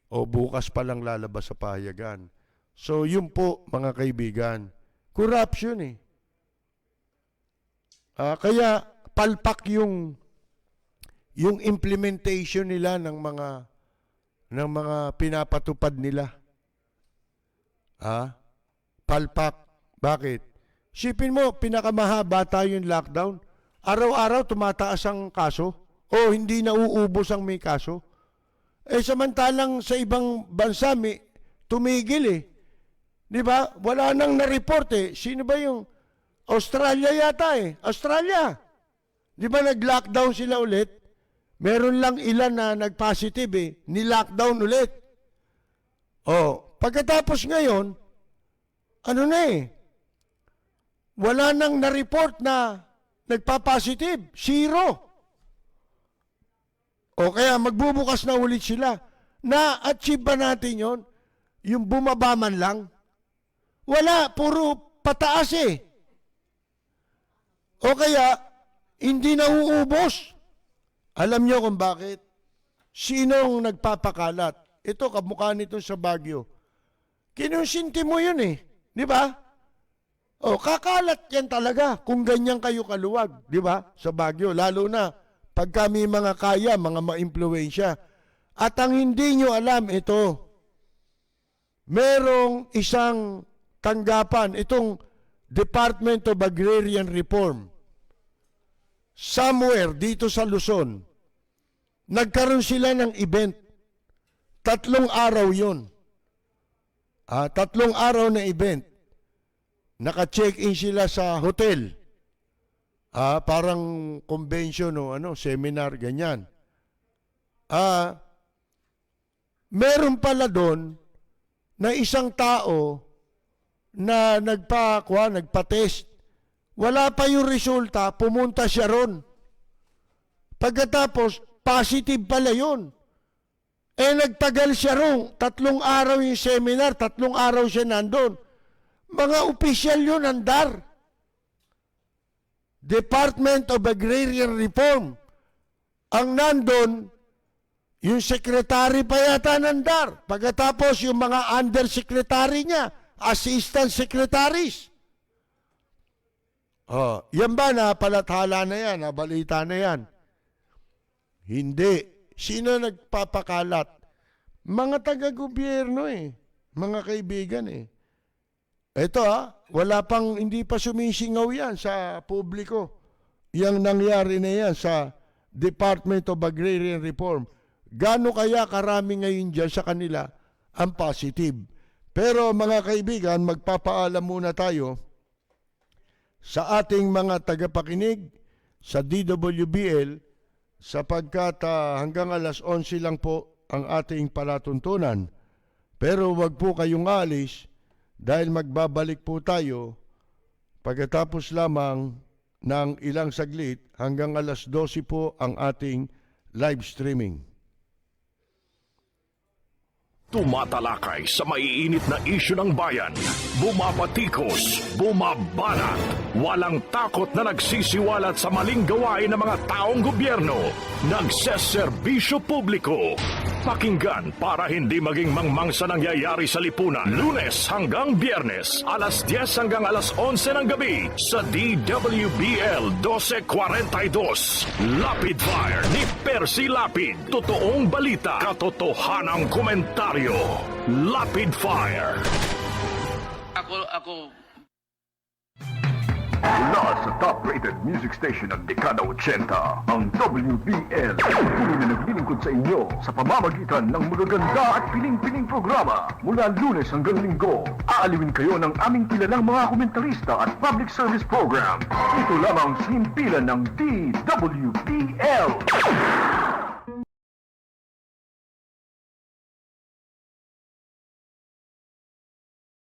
o bukas pa lang lalabas sa pahayagan. So yun po mga kaibigan, corruption kaya palpak yung implementation nila ng mga pinapatupad nila. Palpak. Bakit? Sipin mo, pinakamahaba tayo yung lockdown. Araw-araw tumataas ang kaso o hindi nauubos ang may kaso. Samantalang sa ibang bansa tumigil Di ba? Wala nang na-report Sino ba yung Australia yata Australia. Di ba nag-lockdown sila ulit? Meron lang ilan na nag-positive ni-lockdown ulit. Pagkatapos ngayon, ano na wala nang na-report na nagpa-positive. Zero. Kaya magbubukas na ulit sila. Na-achieve ba natin yon? Yung bumaba man lang? Wala, puro pataas O kaya, hindi nauubos. Alam nyo kung bakit? Sinong nagpapakalat? Ito, kamukha nito sa Baguio. Kinusinti mo yun Di ba? Kakalat yan talaga kung ganyan kayo kaluwag. Di ba? Sa Baguio. Lalo na pag kami mga kaya, mga ma-impluensya. At ang hindi nyo alam ito, merong isang tanggapan, itong Department of Agrarian Reform, somewhere dito sa Luzon, nagkaroon sila ng event. 3 araw yun. 3 araw na event. Naka-check-in sila sa hotel. Parang convention o seminar, ganyan. Meron pala doon na isang tao na nagpa-test. Wala pa yung resulta, pumunta siya ron. Pagkatapos, positive pala yun. Nagtagal siya ron. 3 araw yung seminar, 3 araw siya nandun. Mga opisyal yun, andar. Department of Agrarian Reform. Ang nandun, yung secretary pa yata nandar. Pagkatapos, yung mga undersecretary niya, assistant secretaries. Yan ba napalathala na yan, nabalita na yan? Hindi. Sino nagpapakalat? Mga taga-gobyerno mga kaibigan Ito hindi pa sumisingaw yan sa publiko. Yang nangyari na yan sa Department of Agrarian Reform. Gaano kaya karami ngayon dyan sa kanila ang positive? Pero mga kaibigan, magpapaalam muna tayo sa ating mga tagapakinig sa DWBL sapagkat hanggang alas 11 lang po ang ating palatuntunan. Pero wag po kayong alis dahil magbabalik po tayo pagkatapos lamang ng ilang saglit hanggang alas 12 po ang ating live streaming. Tumatalakay sa maiinit na isyu ng bayan. Bumabatikos, bumabanat. Walang takot na nagsisiwalat sa maling gawain ng mga taong gobyerno. Nagseserbisyo publiko. Pakinggan para hindi maging mangmang sa nangyayari sa lipunan. Lunes hanggang Biyernes, alas 10 hanggang alas 11 ng gabi sa DWBL 1242. Lapid Fire ni Percy Lapid. Totoong balita, katotohanang komentaryo. Lapid Fire. Ako Mula sa top-rated music station ng dekada 80, ang WBL patuloy na naglilingkod sa inyo sa pamamagitan ng magaganda at piling-piling programa. Mula Lunes hanggang Linggo, aaliwin kayo ng aming kilalang mga komentarista at public service program. Ito lamang sa himpilan ng DWBL.